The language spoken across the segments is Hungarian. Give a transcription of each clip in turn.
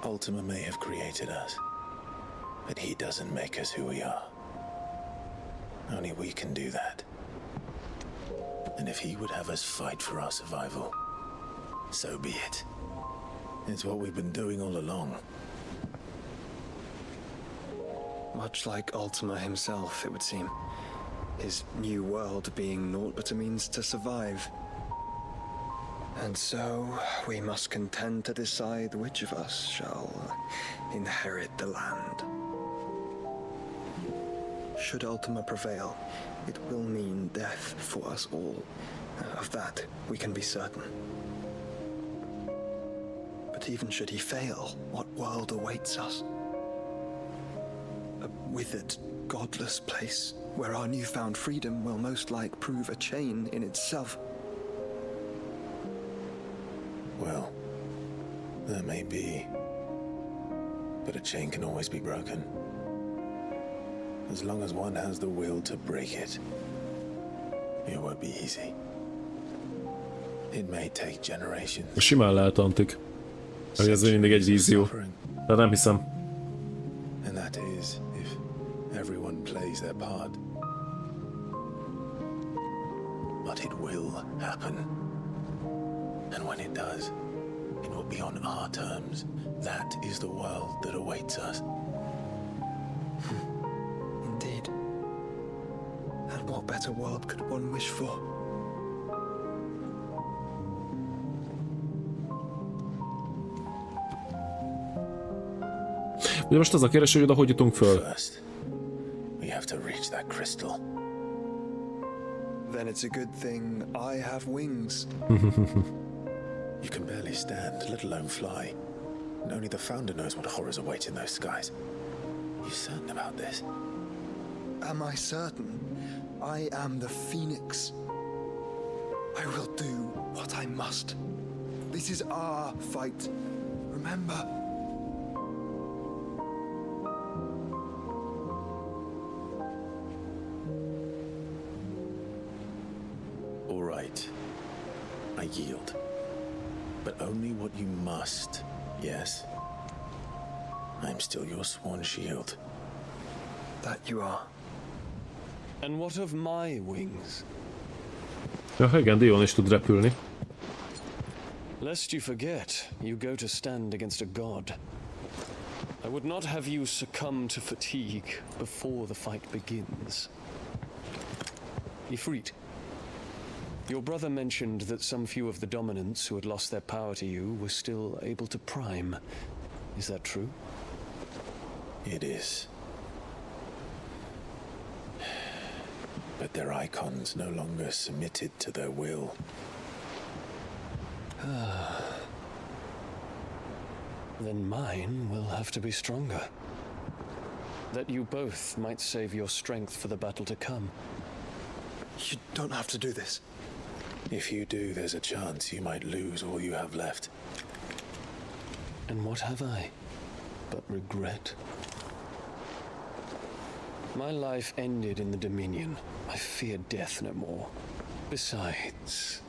Ultima may have created us, but he doesn't make us who we are. Only we can do that. And if he would have us fight for our survival, so be it. It's what we've been doing all along. Much like Ultima himself, it would seem. His new world being naught but a means to survive. And so, we must contend to decide which of us shall inherit the land. Should Ultima prevail, it will mean death for us all. Of that, we can be certain. But even should he fail, what world awaits us? A withered, godless place where our newfound freedom will most like prove a chain in itself. Well, that may be, but a chain can always be broken. As long as one has the will to break it, it won't be easy. It may take generations. Simán lehet, Antik. Hogy ez mindig egy vízió. De nem hiszem. And that is if everyone plays their part. But it will happen. And when it does, it will be on our terms. That is the world that awaits us. Indeed. And what better world could one wish for? De most az a kérdés, hogy oda hogy jutunk föl? First, we have to reach that crystal. Then it's a good thing I have wings. You can barely stand, let alone fly. And only the Founder knows what horrors await in those skies. Are you certain about this? Am I certain? I am the Phoenix. I will do what I must. This is our fight. Remember? All right. I yield. But only what you must, yes? I'm still your sworn shield. That you are. And what of my wings? Ja, igen, Dion is tud repülni. Lest you forget, you go to stand against a god. I would not have you succumb to fatigue before the fight begins. Ifrit, your brother mentioned that some few of the dominants who had lost their power to you were still able to prime. Is that true? It is. But their icons no longer submitted to their will. Then mine will have to be stronger. That you both might save your strength for the battle to come. You don't have to do this. If you do, there's a chance you might lose all you have left. And what have I but regret? My life ended in the Dominion. I fear death no more. Besides,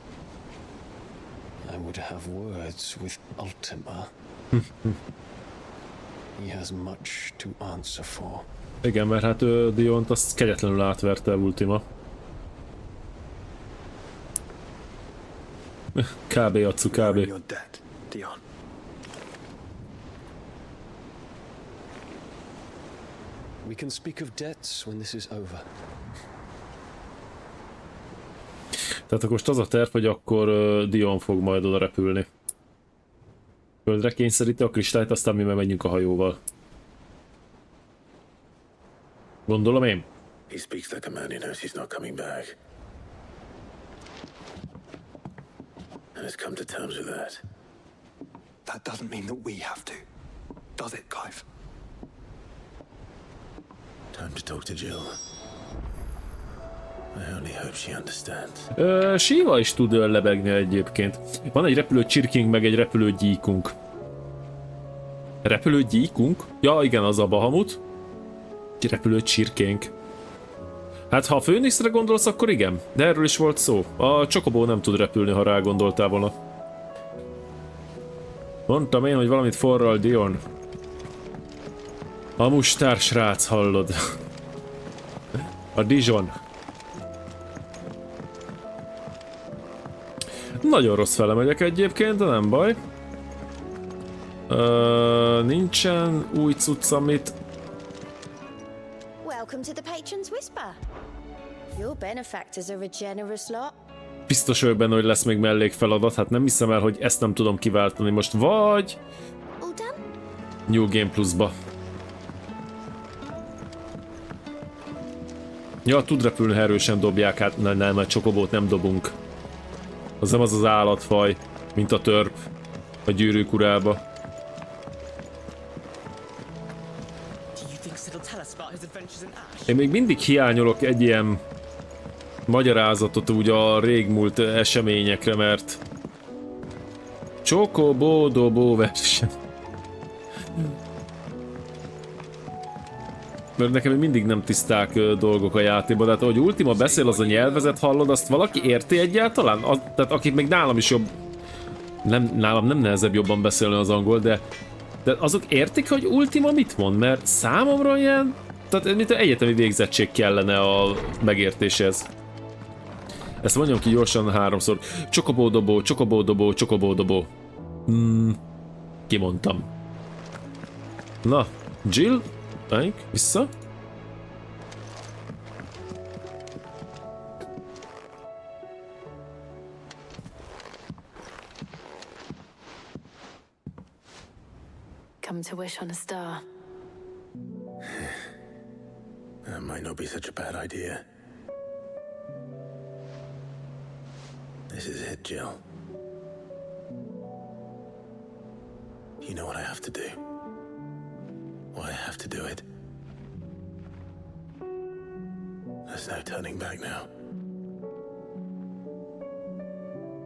I would have words with Ultima. He has much to answer for. Igen, mert hát Diont azt kegyetlenül átverte Ultima. Kb. Atsu, kb. You're dead, Dion. We can speak of debts when this is over. Tehát akkor most az a terv, hogy akkor Dion fog majd oda repülni. Földre kényszeríti a kristályt, aztán mi menjünk a hajóval. Gondolom én. He speaks like a man who knows he's not coming back. And has come to terms with that. That doesn't mean that we have to. Does it, Clive? Time to talk to Jill. I only hope she understands. Shiva is tud lebegni egyébként. Van egy repülő csirkénk, meg egy repülő gyíkunk. Repülő gyíkunk? Ja, igen, az a Bahamut. Repülő csirkénk. Hát ha a Főnixre gondolsz, akkor igen. De erről is volt szó. A Csokobó nem tud repülni, ha rá gondoltál volna. Mondtam én, hogy valamit forral, Dion. A mustár srác, hallod? A Dijon. Nagyon rossz fele megyek egyébként, de nem baj. Nincsen új cucc, amit... Welcome to the Patron's Whisper. Your benefactors are a generous lot. Biztos vagyok benne, hogy lesz még mellékfeladat, hát nem hiszem el, hogy ezt nem tudom kiváltani most, vagy... New Game Plus-ba. Ja, tud repülni, ha erősen dobják, hát nem, mert csokobót nem dobunk. Az nem az az állatfaj, mint a törp a Gyűrűk urába. Én még mindig hiányolok egy ilyen magyarázatot úgy a régmúlt eseményekre, mert csokobó dobó verseny. Mert nekem még mindig nem tiszták dolgok a játékban, de hát ahogy Ultima beszél, az a nyelvezet, hallod, azt valaki érti egyáltalán? Tehát akik még nálam is jobb... nálam nem nehezebb jobban beszélni az angol, de azok értik, hogy Ultima mit mond? Mert számomra ilyen... Tehát mint egyetemi végzettség kellene a megértéshez. Ezt mondjam ki gyorsan 3-szor. Csokobódobó, csokobódobó, csokobódobó. Kimondtam. Na, Jill? Melyik? Vissza? Come to wish on a star. That might not be such a bad idea. This is it, Jill. You know what I have to do. Why I have to do it. There's no turning back now.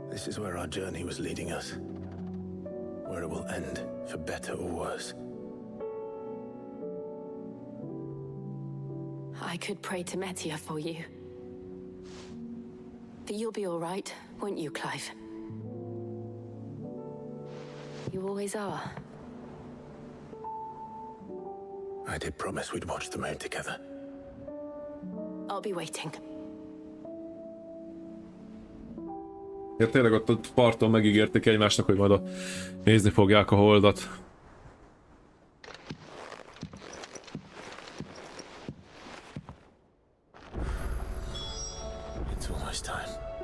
This is where our journey was leading us. Where it will end, for better or worse. I could pray to Metia for you. But you'll be all right, won't you, Clive? You always are. I did promise we'd watch the moon together. I'll be waiting. Ja, tényleg ott a parton megígérték egymásnak, hogy majd nézni fogják a holdat.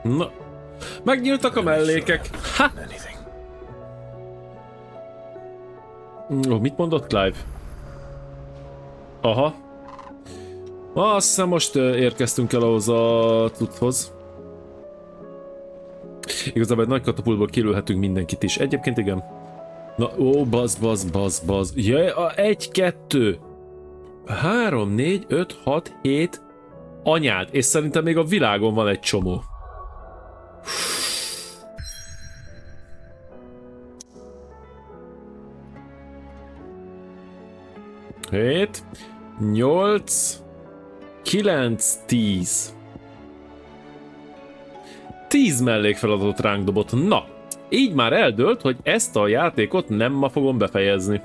Na, megnyíltak a mellékek. Ha! Mit mondott Clive? Aha. Azt hiszem most érkeztünk el ahhoz a cucchoz. Igazából egy nagy katapultból kilőhetünk mindenkit is. Egyébként igen. Na, ó, bazd. Jaj, 1, 2, 3, 4, 5, 6, 7. Anyád, és szerintem még a világon van egy csomó. 7, 8, 9, 10. 10 mellékfeladatot ránk dobott. Na, így már eldőlt, hogy ezt a játékot nem ma fogom befejezni.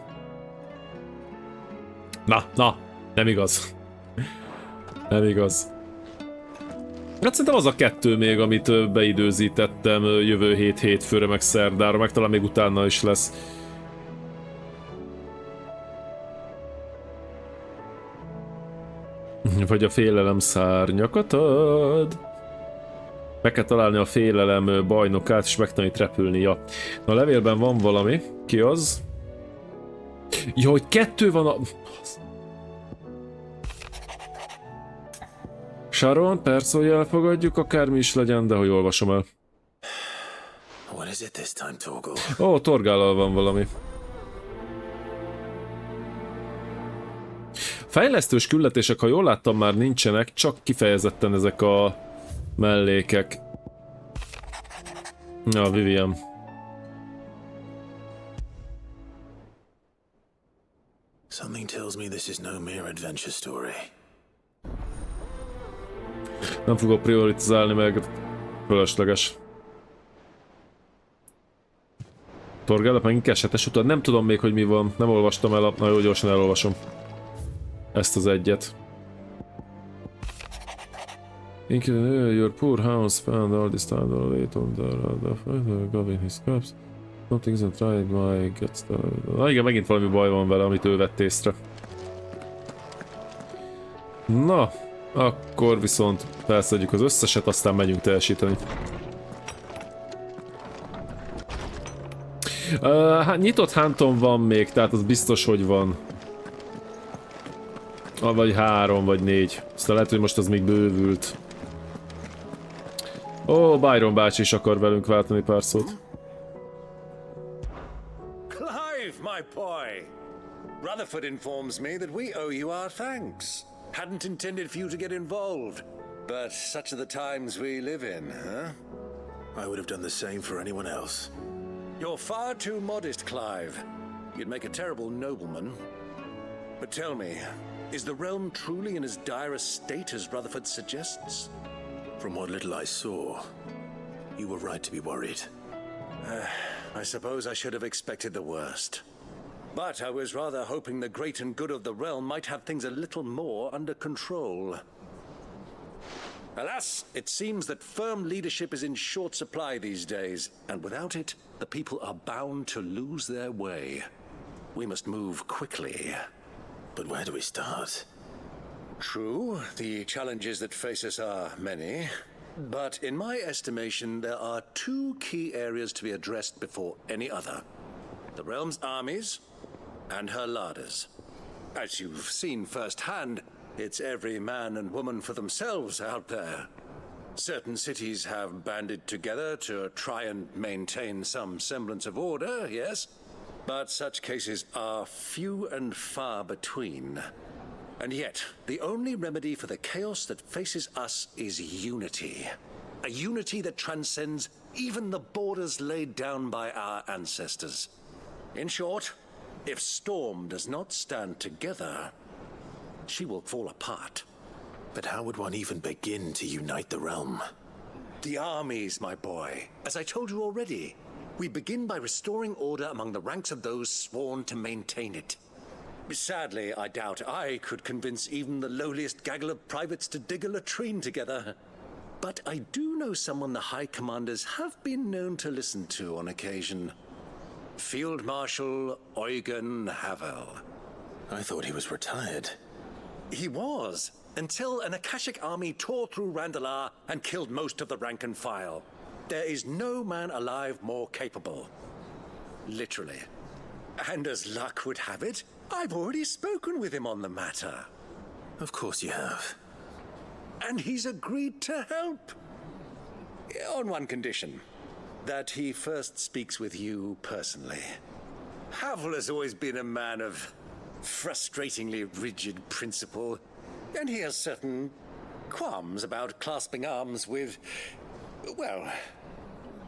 Na, nem igaz. Nem igaz. Hát szerintem az a 2 még, amit beidőzítettem jövő hétfőre meg szerdára, meg talán még utána is lesz. Vagy a félelem szárnyakat ad. Meg kell találni a félelem bajnokát, és megtanít repülni. Ja. Na, a levélben van valami. Ki az? Ja, hogy 2 van a... Sharon, persze, hogy elfogadjuk, akármi is legyen, de hogy olvasom el. Ó, Torgállal van valami. Fejlesztős küldetések, ha jól láttam, már nincsenek, csak kifejezetten ezek a mellékek. Na, Vivian. Something tells me this is no mere adventure story. Nem fogok prioritizálni meg. Fölösleges. Torgálat megint kesetes utat. Nem tudom még, hogy mi van. Nem olvastam el. Na jó, gyorsan elolvasom. Ezt az egyet. Your poor house found all this time the late of the govern his cups. Something isn't right, my gets the... Na igen, megint valami baj van vele, amit ő vett észre. Na, akkor viszont felszedjük az összeset, aztán megyünk teljesíteni. Hát nyitott hánton van még, tehát az biztos, hogy van. Vagy 3, vagy 4. Aztán lehet, hogy most az még bővült. Ó, Byron bácsi is akar velünk váltani pár szót. Clive, my boy! Rutherford informs me that we owe you our thanks. Hadn't intended for you to get involved, but such are the times we live in, huh? I would have done the same for anyone else. You're far too modest, Clive. You'd make a terrible nobleman. But tell me, is the realm truly in as dire a state as Rutherford suggests? From what little I saw, you were right to be worried. I suppose I should have expected the worst. But I was rather hoping the great and good of the realm might have things a little more under control. Alas, it seems that firm leadership is in short supply these days, and without it, the people are bound to lose their way. We must move quickly. But where do we start? True, the challenges that face us are many, but in my estimation, there are 2 key areas to be addressed before any other. The realm's armies and her larders. As you've seen firsthand, it's every man and woman for themselves out there. Certain cities have banded together to try and maintain some semblance of order, yes, but such cases are few and far between. And yet, the only remedy for the chaos that faces us is unity. A unity that transcends even the borders laid down by our ancestors. In short, if Storm does not stand together, she will fall apart. But how would one even begin to unite the realm? The armies, my boy. As I told you already, we begin by restoring order among the ranks of those sworn to maintain it. Sadly, I doubt I could convince even the lowliest gaggle of privates to dig a latrine together. But I do know someone the High Commanders have been known to listen to on occasion. Field Marshal Eugen Havel. I thought he was retired. He was, until an Akashic army tore through Randalar and killed most of the rank and file. There is no man alive more capable. Literally. And as luck would have it, I've already spoken with him on the matter. Of course you have. And he's agreed to help. On one condition. That he first speaks with you personally. Havel has always been a man of frustratingly rigid principle, and he has certain qualms about clasping arms with, well,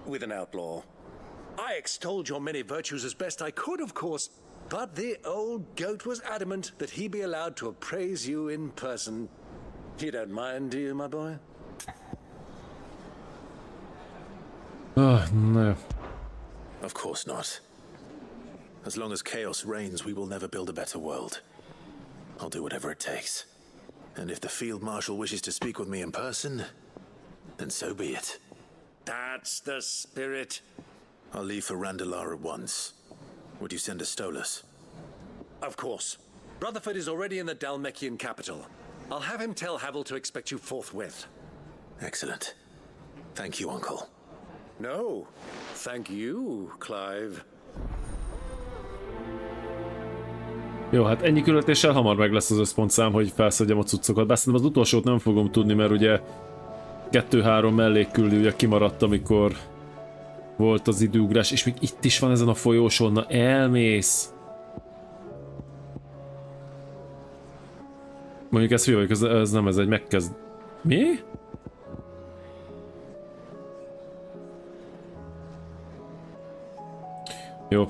with an outlaw. I extolled your many virtues as best I could, of course, but the old goat was adamant that he be allowed to appraise you in person. You don't mind, do you, my boy? Oh, no. Of course not. As long as chaos reigns, we will never build a better world. I'll do whatever it takes. And if the Field Marshal wishes to speak with me in person, then so be it. That's the spirit. I'll leave for Randalar at once. Would you send a Stolas? Of course. Rutherford is already in the Dalmekian capital. I'll have him tell Havel to expect you forthwith. Excellent. Thank you, Uncle. No, thank you, Clive. Jó, hát ennyi küldetéssel hamar meg lesz az összpontszám, hogy felszedjem a cuccokat. Bár szerintem az utolsót nem fogom tudni, mert ugye 2-3 mellékküldő ugye kimaradt, amikor volt az időugrás, és még itt is van ezen a folyóson, na elmész! Mondjuk ez hülye vagyok, ez nem, ez egy megkezd... Mi? Jó.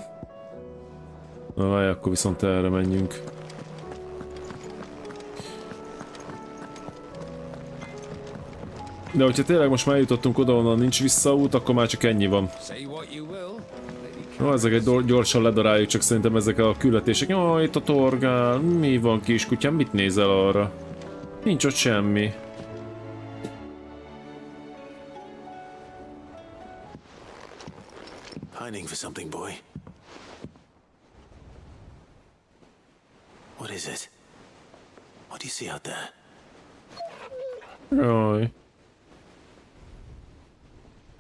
Na várj, akkor viszont erre menjünk. De hogyha tényleg most már eljutottunk oda, onnan nincs visszaút, akkor már csak ennyi van. Say what you will, Lady No, ezeket gyorsan ledaráljuk, csak szerintem ezek a küldetések. Jaj, itt a torgál. Mi van, kiskutyám? Mit nézel arra? Nincs ott semmi. Pining for something, boy. What is it? What do you see out there? Jaj.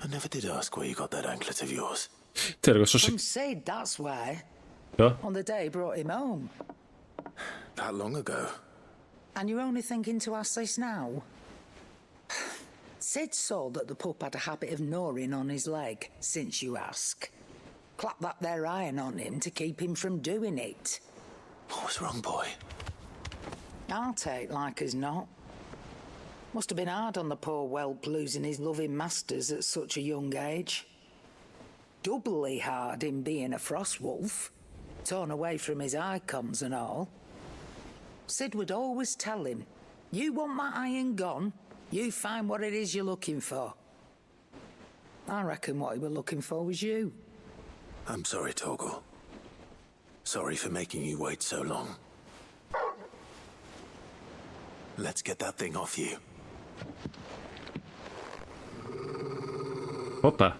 I never did ask where you got that anklet of yours. Tényleg, sose... Some said that's why. Ja? On the day he brought him home. That long ago? And you're only thinking to ask this now? Sid saw that the pup had a habit of gnawing on his leg, since you ask. Clap that there iron on him to keep him from doing it. What was wrong, boy? I'll take like as not. Must have been hard on the poor whelp losing his loving masters at such a young age. Doubly hard in being a frost wolf, torn away from his icons and all. Sid would always tell him, you want my iron gone, you find what it is you're looking for. I reckon what he was looking for was you. I'm sorry, Torgal. Sorry for making you wait so long. Let's get that thing off you. Hoppá.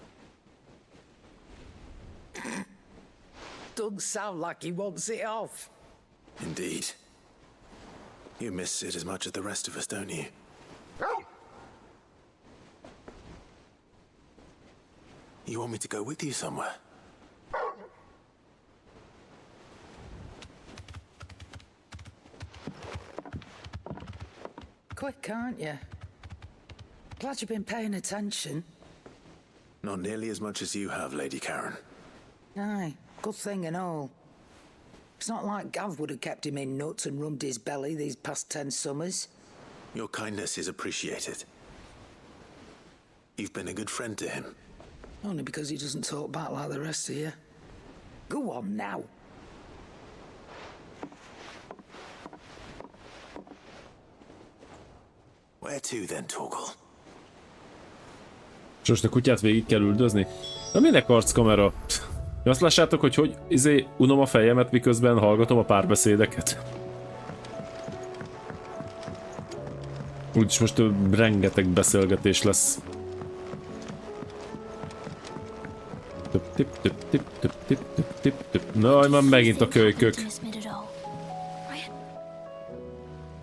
Doesn't sound like he wants it off. Indeed. You miss Sid as much as the rest of us, don't you? You want me to go with you somewhere? Quick, aren't you? Glad you've been paying attention. Not nearly as much as you have, Lady Karen. Aye, good thing and all. It's not like Gav would have kept him in nuts and rubbed his belly these past 10 summers. Your kindness is appreciated. You've been a good friend to him. Only because he doesn't talk back like the rest of you. Go on now. Where to then, Torgal? És most a kutyát végig kell üldözni? Na minek arckamera? Azt lássátok, hogy unom a fejemet, miközben hallgatom a párbeszédeket? Úgyis most rengeteg beszélgetés lesz. Na, már megint a kölykök.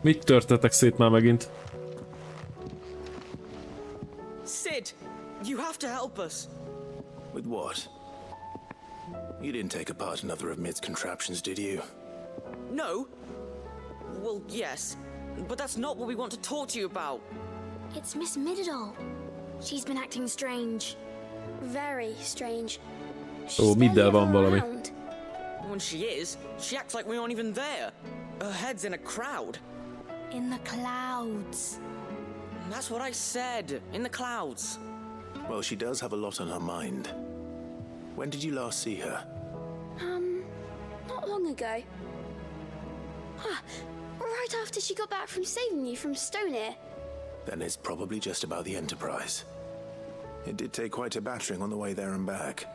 Mit törtetek szét már megint? Sid, you have to help us. With what? You didn't take apart another of Mid's contraptions, did you? No? Well, yes, but that's not what we want to talk to you about. It's Miss Mididol. She's been acting strange. Very strange. Ó, middel van valami. When she is, she acts like we aren't even there. Her head's in a crowd. In the clouds. That's what I said. In the clouds. Well, she does have a lot on her mind. When did you last see her? Not long ago. Right after she got back from saving you from Stoneir. Then it's probably just about the Enterprise. It did take quite a battering on the way there and back.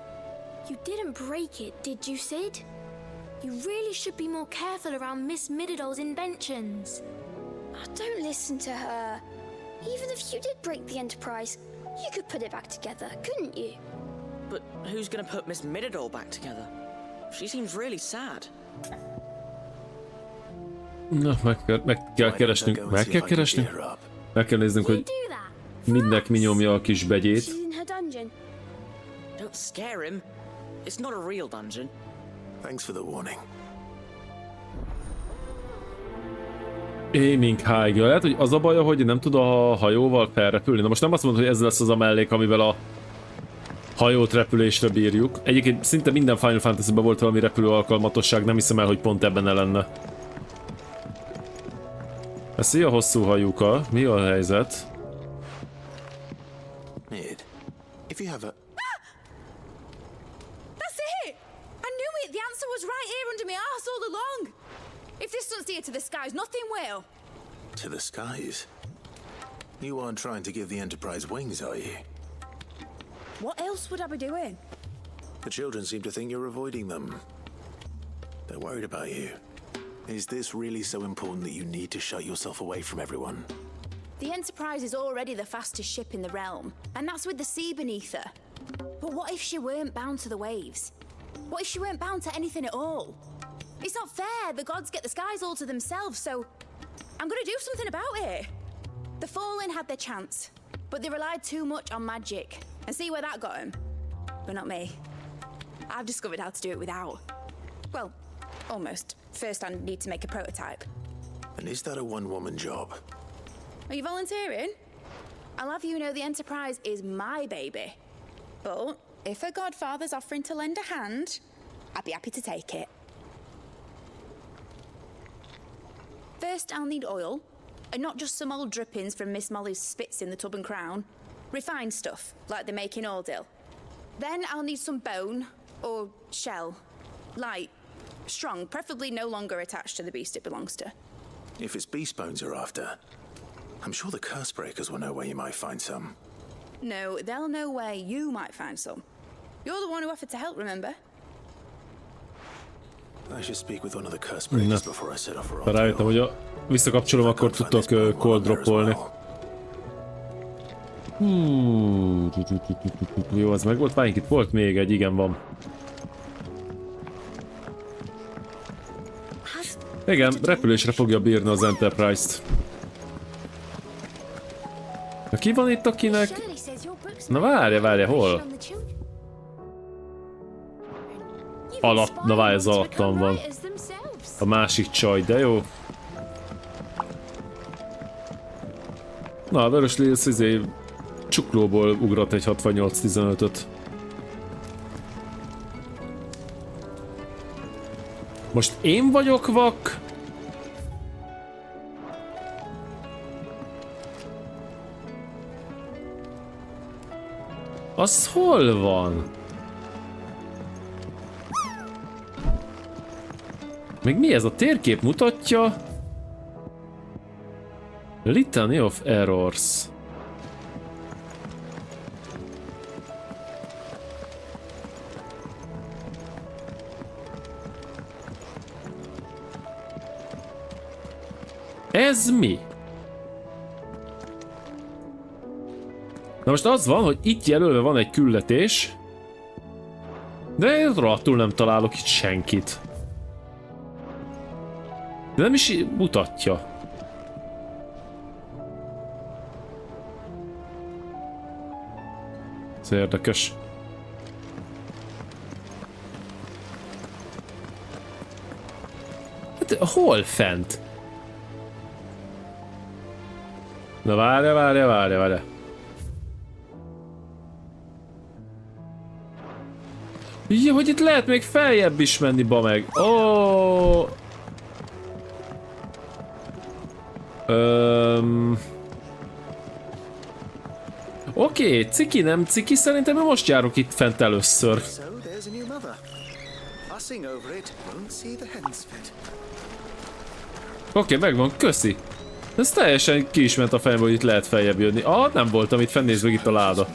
You didn't break it, did you, Sid? You really should be more careful around Miss Mididol's inventions. Oh, don't listen to her. Even if you did break the Enterprise, you could put it back together, couldn't you? But who's gonna put Miss Mididol back together? She seems really sad. Na, meg kell keresnünk. Meg kell keresnünk. Meg kell néznünk, hogy mindnek mi nyomja a kis begyét. Don't scare him. It's not a real dungeon. Thanks for the warning. Aiming high. Lehet, hogy az a baja, hogy nem tud a hajóval felrepülni. Na most nem azt mondom, hogy ez lesz az a mellék, amivel a hajót repülésre bírjuk. Egyébként szinte minden Final Fantasy-ben volt valami repülő alkalmatosság, nem hiszem el, hogy pont ebben ne lenne. Szia, hosszú hajuka. Mi a helyzet? Mid, if you have a... That's it! I knew it! The answer was right here under my arse all along! If this doesn't steer to the skies, nothing will! To the skies? You aren't trying to give the Enterprise wings, are you? What else would I be doing? The children seem to think you're avoiding them. They're worried about you. Is this really so important that you need to shut yourself away from everyone? The Enterprise is already the fastest ship in the realm, and that's with the sea beneath her. But what if she weren't bound to the waves? What if she weren't bound to anything at all? It's not fair. The gods get the skies all to themselves, so I'm gonna do something about it. The Fallen had their chance, but they relied too much on magic. And see where that got them? But not me. I've discovered how to do it without. Well, almost. First, I need to make a prototype. And is that a one-woman job? Are you volunteering? I'll have you know the Enterprise is my baby. But if her godfather's offering to lend a hand, I'd be happy to take it. First, I'll need oil, and not just some old drippings from Miss Molly's spits in the Tub and Crown. Refined stuff, like they make in Ordil. Then I'll need some bone, or shell. Light, strong, preferably no longer attached to the beast it belongs to. If it's beast bones you're after, I'm sure the curse breakers will know where you might find some. No, they'll know where you might find some. You're the one who offered to help, remember? I should speak with one of the curse breakers before I set off for Ha rájöttem, hogy visszakapcsolom, akkor tudtok cold dropolni. Jó, az meg volt. Várjunk, itt volt még egy, igen, van. Igen, repülésre fogja bírni az Enterprise-t. Na, ki van itt, akinek... Na várja, hol? Alatt, na várj, ez alattam van. A másik csaj, de jó. Na, a vörös lész csuklóból ugrott egy 68-15-öt. Most én vagyok vak? Az hol van? Még mi ez? A térkép mutatja? Litany of Errors. Ez mi? Na most az van, hogy itt jelölve van egy küldetés, de én rohadtul nem találok itt senkit. De nem is mutatja. Ez érdekes. Hát hol fent? Na várja. Ja, hogy itt lehet még feljebb is menni, ba meg. Oh. Oké, ciki nem ciki, szerintem most járok itt fent először. Oké, megvan, köszi. Ez teljesen ki is ment a fejembe, hogy itt lehet feljebb jönni. Ah, nem voltam itt fenn, nézd meg itt a láda.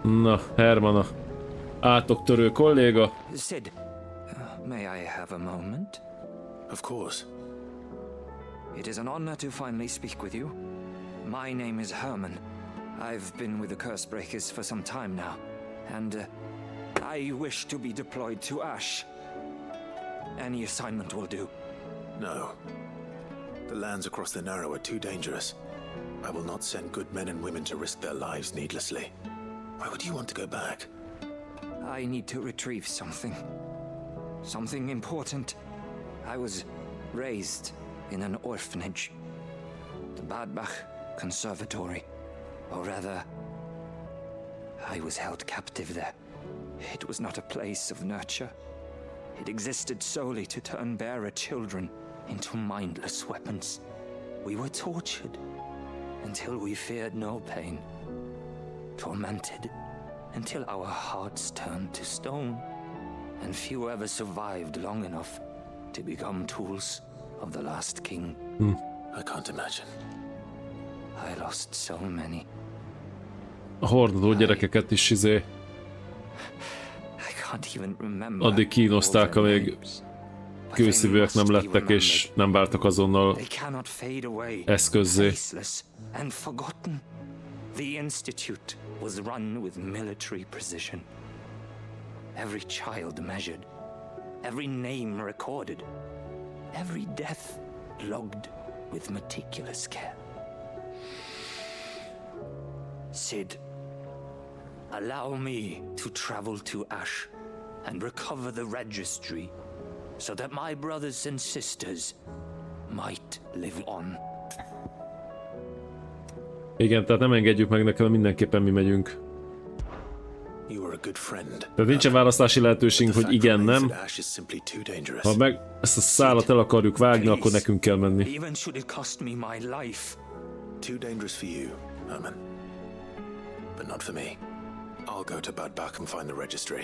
Na, Hermana. Átoktörő kolléga. Sid, may I have a moment? Of course. It is an honor to finally speak with you. My name is Herman. I've been with the Curse Breakers for some time now, and I wish to be deployed to Ash. Any assignment will do. No. The lands across the Narrow are too dangerous. I will not send good men and women to risk their lives needlessly. Why would you want to go back? I need to retrieve something. Something important. I was raised in an orphanage. The Badbach Conservatory. Or rather, I was held captive there. It was not a place of nurture. It existed solely to turn bearer children into mindless weapons. We were tortured until we feared no pain. Tormented until our hearts turned to stone, and few ever survived long enough to become tools of the last king. I can't imagine. I lost so many. A hordozó gyerekeket is addig kínozták, amíg kőszívűek nem lettek és nem váltak azonnal eszközzé. The Institute was run with military precision. Every child measured, every name recorded, every death logged with meticulous care. Sid, allow me to travel to Ash and recover the registry so that my brothers and sisters might live on. Igen, tehát nem engedjük meg nekem, mindenképpen mi megyünk. Tehát nincsen választási lehetőségünk, hogy igen, nem. Ha meg ezt a szálat el akarjuk vágni, akkor nekünk kell menni. Too dangerous for you, Herman. But not for me. I'll go to Bad and find the registry.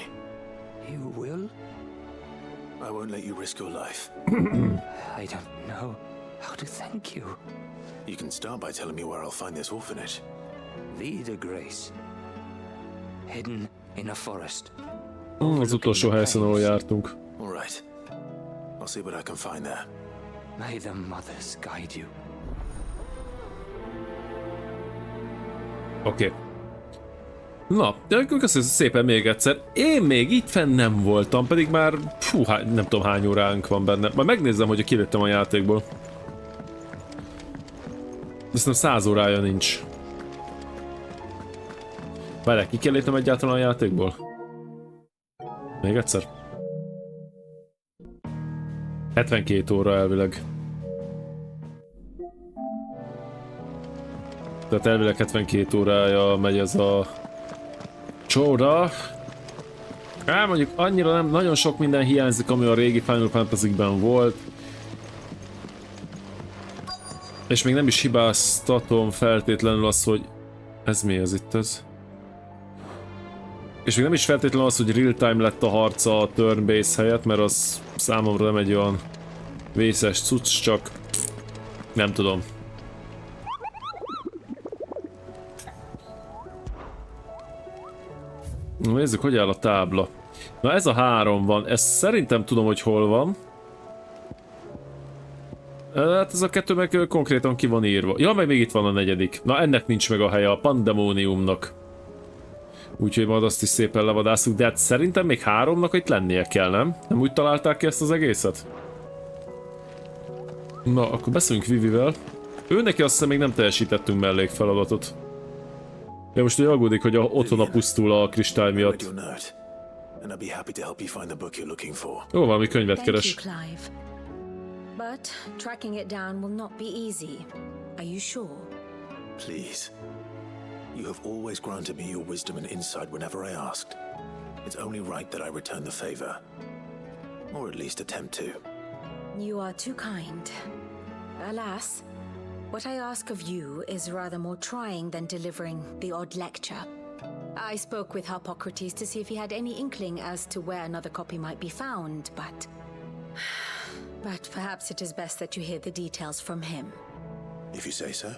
You will? I won't let you risk your life. I don't know how to thank you. You can start by telling me where I'll find this orphanage. The Grace. Hidden in a forest. Az utolsó helyszínen, ahol jártunk. All right. I'll see what I can find there. May the mothers guide you. Oké. Na, de köszönöm szépen még egyszer. Én még itt fenn nem voltam, pedig már nem tudom hány óránk van benne. Majd megnézem, hogy kilőttem a játékból. Viszont 100 órája nincs. Várják, ki kell lépnem egyáltalán a játékból? Még egyszer? 72 óra elvileg. Tehát elvileg 72 órája megy ez a csóra. Mondjuk annyira nem, nagyon sok minden hiányzik, ami a régi Final Fantasy-ben volt. És még nem is hibáztatom feltétlenül azt, hogy... Ez mi ez itt ez? És még nem is feltétlenül az, hogy real-time lett a harca a turn-based helyett, mert az számomra nem egy olyan vészes cucc, csak... Nem tudom. Nézzük, hogy áll a tábla. Na ez a 3 van, ezt szerintem tudom, hogy hol van. Hát ez a 2 meg konkrétan ki van írva. Ja, meg még itt van a 4. Na ennek nincs meg a helye, a pandemóniumnak. Úgyhogy majd azt is szépen levadászunk, de hát szerintem még 3-nak itt lennie kell, nem? Nem úgy találták ki ezt az egészet? Na, akkor beszéljünk Vivivel. Ő neki azt hiszem még nem teljesítettünk mellékfeladatot. De most úgy aggódik, hogy otthon pusztul a kristály miatt. Ó, valami könyvet keres. But tracking it down will not be easy. Are you sure? Please. You have always granted me your wisdom and insight whenever I asked. It's only right that I return the favor. Or at least attempt to. You are too kind. Alas, what I ask of you is rather more trying than delivering the odd lecture. I spoke with Hippocrates to see if he had any inkling as to where another copy might be found, but perhaps it is best that you hear the details from him. If you say so.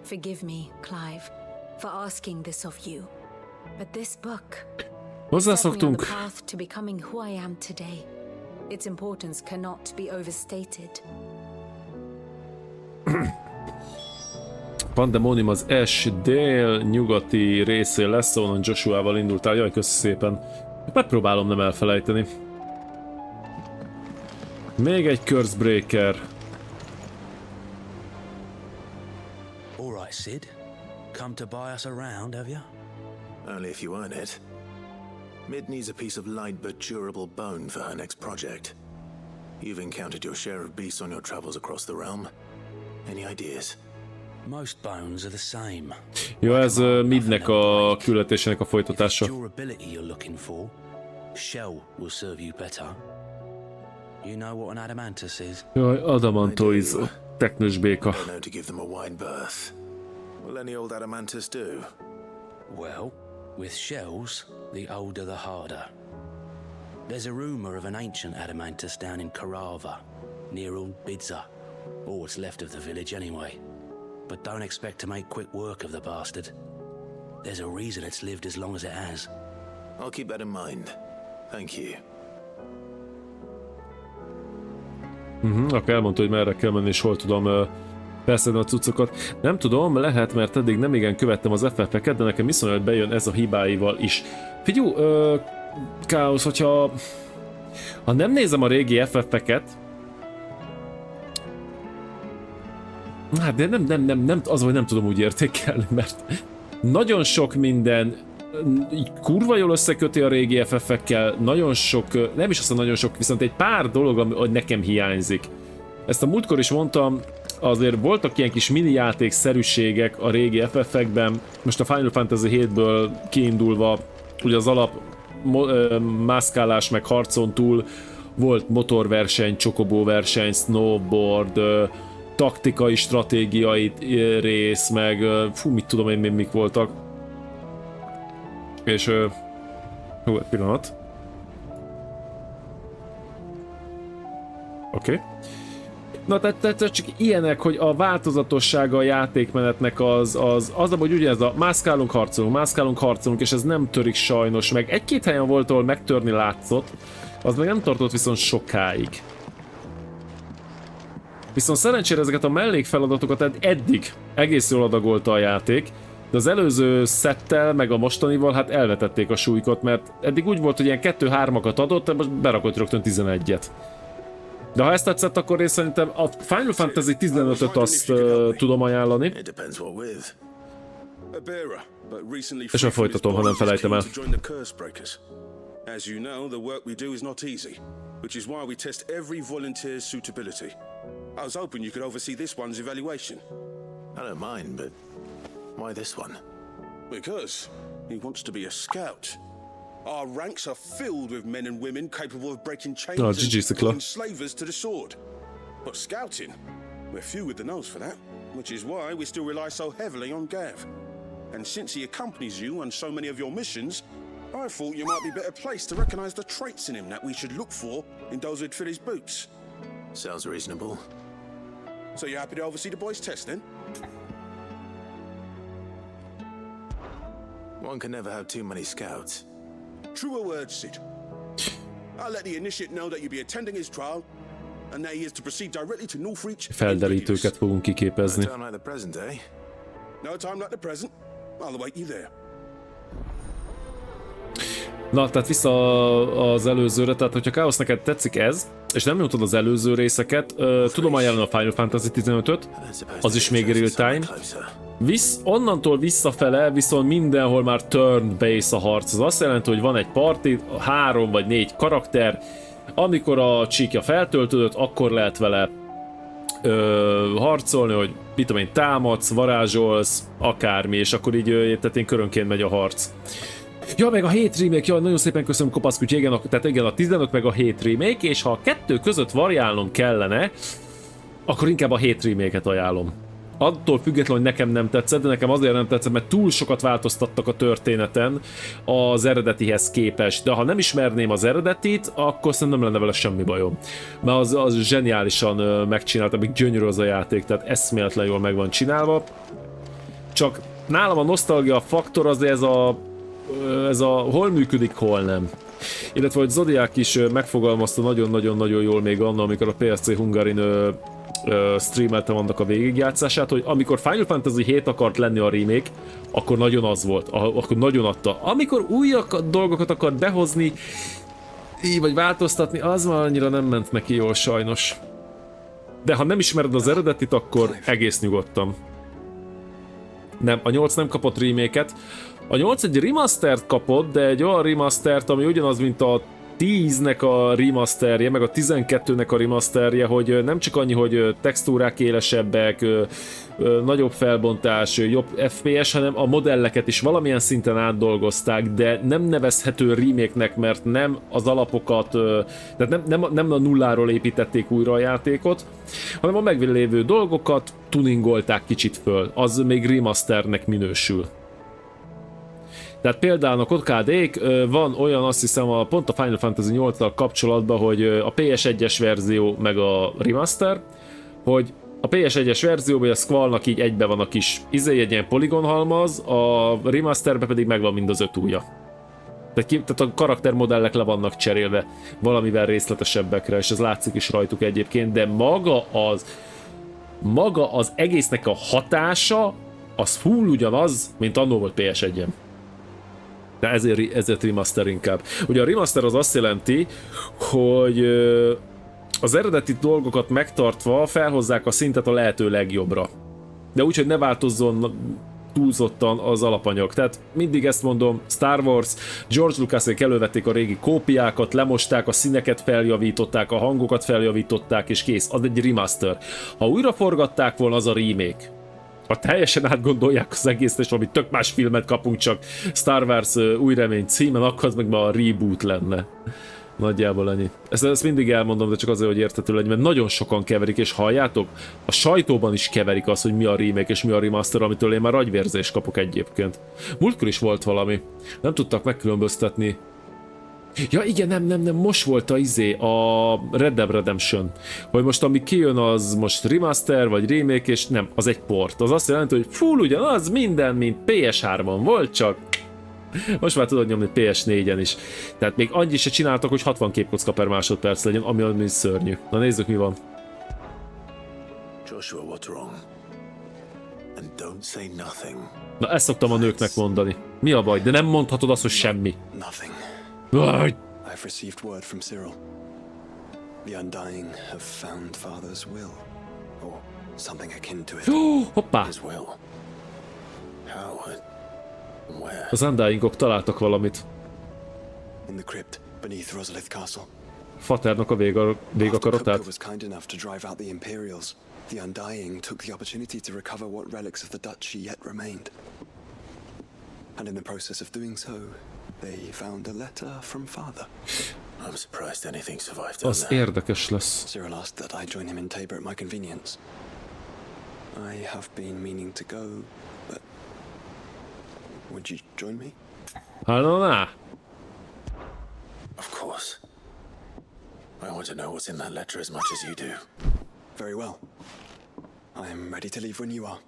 Forgive me, Clive, for asking this of you. But this book set me on the path to becoming who I am today. Its importance cannot be overstated. Pandemonium az dél-nyugati részén lesz, onnan Joshuával indultál. Jaj, köszi szépen. Megpróbálom nem elfelejteni. Még egy Cursebreaker. All right, Sid. Come to buy us around, have you? Only if you earn it. Mid needs a piece of light but durable bone for her next project. You've encountered your share of beasts on your travels across the realm. Any ideas? Most bones are the same. Jó, ez Midnek a küldetésének a folytatása. Durability you're looking for. Shell will serve you better. You know what an adamantus is? Jaj, adamantoiz, teknős béka. I know to give them a wide berth. Will any old adamantus do? Well, with shells, the older the harder. There's a rumor of an ancient adamantus down in Karava, near old Bidza, or what's left of the village anyway. but don't expect to make quick work of the bastard. There's a reason it's lived as long as it has. I'll keep that in mind. Thank you. Akkor elmondta, hogy merre kell menni és hol tudom felszedni a cuccokat. Nem tudom, lehet, mert eddig nem igen követtem az FF-eket, de nekem viszonylag bejön ez a hibáival is. Figyú, Káosz, hogyha nem nézem a régi FF-eket, hát de nem, az, hogy nem tudom úgy értékelni, mert nagyon sok minden így kurva jól összeköti a régi FF-ekkel, nagyon sok, nem is azt nagyon sok, viszont egy pár dolog, ami nekem hiányzik. Ezt a múltkor is mondtam, azért voltak ilyen kis mini játékszerűségek a régi FF-ekben, most a Final Fantasy 7-ből kiindulva, ugye az alap mászkálás meg harcon túl volt motorverseny, csokobóverseny, snowboard, taktikai, stratégiai rész, meg fú, mit tudom én még mik voltak. És hú, egy pillanat. Oké. Na, tehát csak ilyenek, hogy a változatossága a játékmenetnek az, hogy ugye ez a mászkálunk, harcolunk, és ez nem törik sajnos, meg egy-két helyen volt, ahol megtörni látszott, az meg nem tartott viszont sokáig. Viszont szerencsére ezeket a mellékfeladatokat eddig egész jól adagolta a játék, de az előző szettel, meg a mostanival hát elvetették a súlykot, mert eddig úgy volt, hogy ilyen 2-3-akat adott, de most berakott rögtön 11-et. De ha ezt tetszett, akkor én szerintem a Final Fantasy 15-öt azt tudom ajánlani. És a folytatom, ha nem felejtem el. As you know, the work we do is not easy, which is why we test every volunteer's suitability. I was hoping you could oversee this one's evaluation. I don't mind, but why this one? Because he wants to be a scout. Our ranks are filled with men and women capable of breaking chains and enslavers to the sword. But scouting, we're few with the nose for that, which is why we still rely so heavily on Gav. And since he accompanies you on so many of your missions, I thought you might be better placed to recognize the traits in him that we should look for in those who'd fill his boots. Sounds reasonable. So you're happy to oversee the boys' test, then? One can never have too many scouts. Truer words, Sid. I'll let the initiate know that you'll be attending his trial, and that he is to proceed directly to Northreach. Felderítőket fogunk kiképezni. No time like the present, eh? No time like the present. I'll await you there. Na, tehát vissza az előzőre, tehát hogyha Káosz neked tetszik ez, és nem nyomtad az előző részeket, tudom ajánlani a Final Fantasy 15-öt, az is még real time. Onnantól visszafele viszont mindenhol már turn-based a harc, az azt jelenti, hogy van egy party, 3 vagy 4 karakter, amikor a csíkja feltöltődött, akkor lehet vele harcolni, hogy mit tudom én, támadsz, varázsolsz, akármi, és akkor így, tehát én körönként megy a harc. Ja, meg a 7 remake, ja, nagyon szépen köszönöm Kopaszkutyi, igen, tehát igen, a 15 meg a 7 remake, és ha a 2 között variálnom kellene, akkor inkább a 7 remake-et ajánlom. Attól függetlenül, hogy nekem nem tetszett, de nekem azért nem tetszett, mert túl sokat változtattak a történeten az eredetihez képest. De ha nem ismerném az eredetit, akkor szerintem nem lenne vele semmi bajom. Mert az zseniálisan megcsinálta, még gyönyörű az a játék, tehát eszméletlen jól meg van csinálva. Csak nálam a nosztalgia faktor az ez a hol működik, hol nem. Illetve, hogy Zodiac is megfogalmazta nagyon-nagyon-nagyon jól még annak, amikor a PSC Hungarin streameltem annak a végigjátszását, hogy amikor Final Fantasy 7 akart lenni a remake, akkor nagyon az volt, akkor nagyon adta. Amikor új dolgokat akart behozni, vagy változtatni, az már annyira nem ment neki jól sajnos. De ha nem ismered az eredetit, akkor egész nyugodtan. Nem, a 8 nem kapott remake-et. A 8 egy remastert kapott, de egy olyan remastert, ami ugyanaz, mint a 10-nek a remasterje, meg a 12-nek a remasterje, hogy nem csak annyi, hogy textúrák élesebbek, nagyobb felbontás, jobb FPS, hanem a modelleket is valamilyen szinten átdolgozták, de nem nevezhető remake-nek, mert nem az alapokat, tehát nem a nulláról építették újra a játékot, hanem a meglévő dolgokat tuningolták kicsit föl, az még remasternek minősül. Tehát például a kodkádék van olyan, azt hiszem, pont a Final Fantasy 8-tal kapcsolatban, hogy a PS1-es verzió meg a remaster, hogy A PS1-es verzióban a Squallnak így egybe van a kis egy ilyen poligonhalmaz, a remasterben pedig megvan mind az 5 ujja. Tehát a karaktermodellek le vannak cserélve valamivel részletesebbekre, és ez látszik is rajtuk egyébként, de maga az egésznek a hatása, az full ugyanaz, mint annó volt PS1-en. De ezért remaster inkább. Ugye a remaster az azt jelenti, hogy az eredeti dolgokat megtartva felhozzák a szintet a lehető legjobbra. De úgy, hogy ne változzon túlzottan az alapanyag. Tehát mindig ezt mondom, Star Wars, George Lucasék elővették a régi kópiákat, lemosták, a színeket feljavították, a hangokat feljavították, és kész, az egy remaster. Ha újra forgatták volna, az a remake. Ha teljesen átgondolják az egészet, és valami tök más filmet kapunk, csak Star Wars új remény címen, akkor az meg már a reboot lenne. Nagyjából ennyi. Ezt mindig elmondom, de csak azért, hogy érthető legyen, mert nagyon sokan keverik, és halljátok, a sajtóban is keverik azt, hogy mi a remake és mi a remaster, amitől én már agyvérzést kapok egyébként. Múltkor is volt valami. Nem tudtak megkülönböztetni. Ja igen, nem, most volt a Red Dead Redemption. Hogy most ami kijön, az most remaster, vagy remake, és nem, az egy port. Az azt jelenti, hogy full ugyanaz, minden, mint PS3-on volt, csak most már tudod nyomni PS4-en is. Tehát még annyit se csináltak, hogy 60 képkocka per másodperc legyen, ami szörnyű. Na nézzük, mi van. Joshua, what's wrong? And don't say nothing. Na ezt szoktam a nőknek mondani. Mi a baj? De nem mondhatod azt, hogy semmi. Nothing. Aj! I've received word from Cyril. The Undying have found Father's will. Or something akin to it. Hoppá! His will. How? Where? Az Undyingok találtak valamit. In the crypt beneath Rosalith Castle. Faternak a végakaratát. Was kind enough to drive out the Imperials. The Undying took the opportunity to recover what relics of the duchy yet remained. And in the process of doing so, they found a letter from Father. I'm surprised anything survived. Az érdekes lesz. Cyril asked that I join him in Tabor at my convenience. I have been meaning to go, but would you join me? Hallóna! Of course. I want to know what's in that letter as much as you do. Very well. I am ready to leave when you are.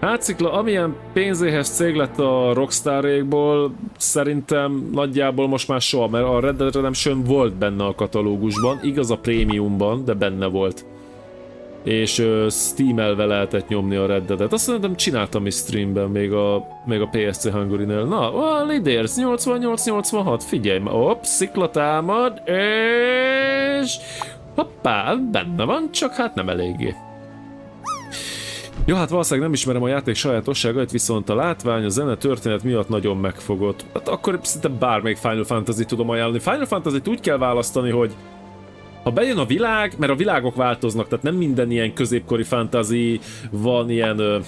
Hát Szikla, amilyen pénzéhes cég lett a Rockstarékból, szerintem nagyjából most már soha, mert a Red Dead Redemption volt benne a katalógusban, igaz a prémiumban, de benne volt. És Steam-elve lehetett nyomni a Red Dead-et. Azt szerintem csináltam is streamben, még a PSC Hungary-nél. Na, lidérsz, 88-86, figyelj ma, Szikla támad, és hoppá, benne van, csak hát nem eléggé. Jó, hát valószínűleg nem ismerem a játék sajátosságait, viszont a látvány, a zene, történet miatt nagyon megfogott. Hát akkor szinte bármelyik Final Fantasy tudom ajánlani. Final Fantasy-t úgy kell választani, hogy ha bejön a világ, mert a világok változnak, tehát nem minden ilyen középkori fantasy van ilyen,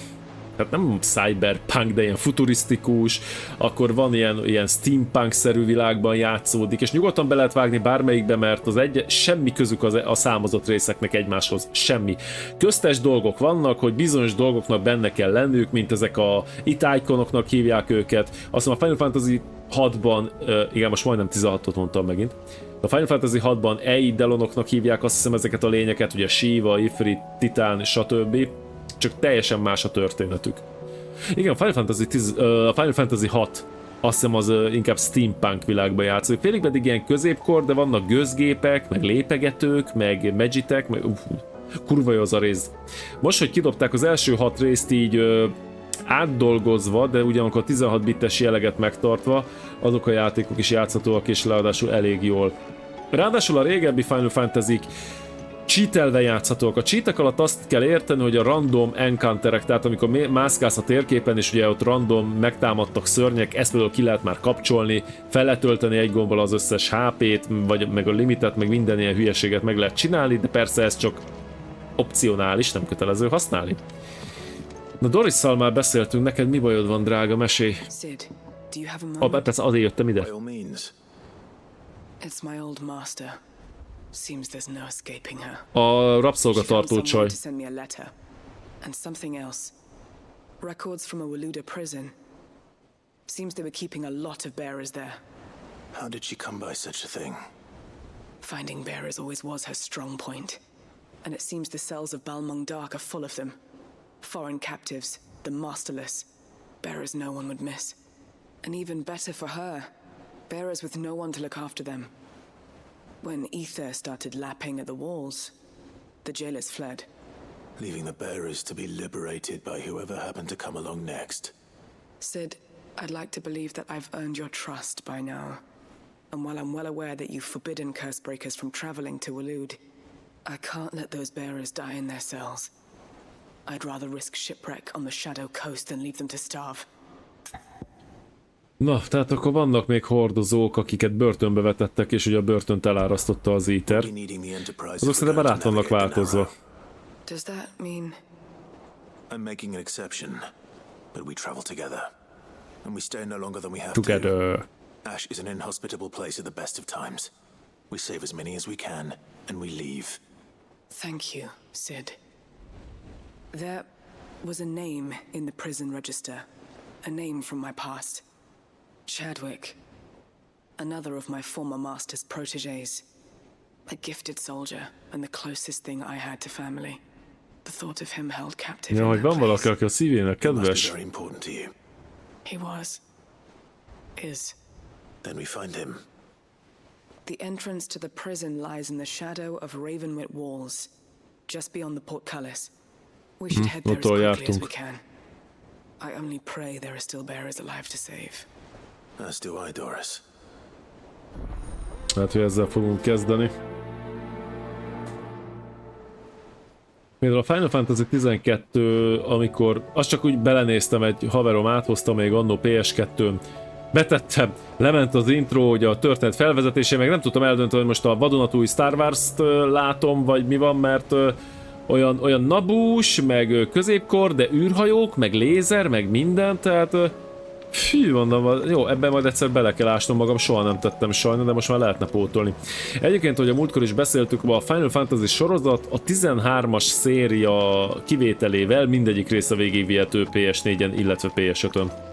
hát nem cyberpunk, de ilyen futurisztikus, akkor van ilyen steampunk-szerű világban játszódik, és nyugodtan be lehet vágni bármelyikbe, mert semmi közük a számozott részeknek egymáshoz, semmi. Köztes dolgok vannak, hogy bizonyos dolgoknak benne kell lennük, mint ezek itt Eikonokknak hívják őket. Azt hiszem a Final Fantasy 6-ban, igen, most majdnem 16-ot mondtam megint, a Final Fantasy 6-ban Eidelonoknak hívják azt hiszem ezeket a lényeket, ugye Shiva, Ifrit, Titán, stb. Csak teljesen más a történetük. Igen, a Final Fantasy 6 azt hiszem az inkább steampunk világban játszik. Félig pedig ilyen középkor, de vannak gőzgépek, meg lépegetők, meg magitek, meg kurva jó az a rész. Most, hogy kidobták az első 6 részt így átdolgozva, de ugyanakkor 16 bites jelleget megtartva, azok a játékok is játszhatóak és ráadásul elég jól. Ráadásul a régebbi Final Fantasy-k cheatelve játszhatók. A cheatek alatt azt kell érteni, hogy a random encounterek, tehát amikor mászkálsz a térképen, és ugye ott random megtámadtak szörnyek, ezt például ki lehet már kapcsolni, fel lehet tölteni egy gombbal az összes HP-t, vagy meg a limitet, meg minden ilyen hülyeséget meg lehet csinálni, de persze ez csak opcionális, nem kötelező használni. Na Dorisszal már beszéltünk, neked mi bajod van, drága, mesélj? Persze azért jöttem ide. It's my old master. Seems there's no escaping her. A rabszolgatartó csaj. To send me a letter. And something else. Records from a Waluda prison. Seems they were keeping a lot of bearers there. How did she come by such a thing? Finding bearers always was her strong point. And it seems the cells of Balmung Dark are full of them. Foreign captives, the masterless, bearers no one would miss. And even better for her, bearers with no one to look after them. When ether started lapping at the walls, the jailers fled. Leaving the bearers to be liberated by whoever happened to come along next. Sid, I'd like to believe that I've earned your trust by now. And while I'm well aware that you've forbidden Cursebreakers from traveling to Waloed, I can't let those bearers die in their cells. I'd rather risk shipwreck on the Shadow Coast than leave them to starve. Na, tehát akkor vannak még hordozók, akiket börtönbe vetettek, és ugye a börtönt elárasztotta az íter. Azok szerintem már át vannak változva. Does that mean... I'm making an exception, but we travel together. And we stay no longer than we have Together. to. Ash is an inhospitable place at the best of times. We save as many as we can, and we leave. Thank you, Sid. There was a name in the prison register. A name from my past. Chadwick. Another of my former master's protégés. A gifted soldier, and the closest thing I had to family. The thought of him held captive Ja, hogy in that van valaki, place. aki a szívének kedves. Very important to you. He was. Is. Then we find him. The entrance to the prison lies in the shadow of Ravenwit walls, just beyond the portcullis. We should head there as quickly as we can. I only pray there are still bearers alive to save. As do I, Doris. Hát, hogy ezzel fogunk kezdeni. Például a Final Fantasy XVI, amikor azt csak úgy belenéztem, egy haverom áthozta még annó PS2-n, betettem, lement az intro, hogy a történet felvezetése, meg nem tudtam eldönteni, hogy most a vadonatúj Star Wars-t látom, vagy mi van, mert olyan nabús, meg középkor, de űrhajók, meg lézer, meg minden, tehát fű, mondom, jó, ebben majd egyszer bele kell ásnom magam, soha nem tettem sajnos, de most már lehetne pótolni. Egyébként, hogy a múltkor is beszéltük, a Final Fantasy sorozat a 13-as széria kivételével mindegyik része végigvihető PS4-en, illetve PS5-ön.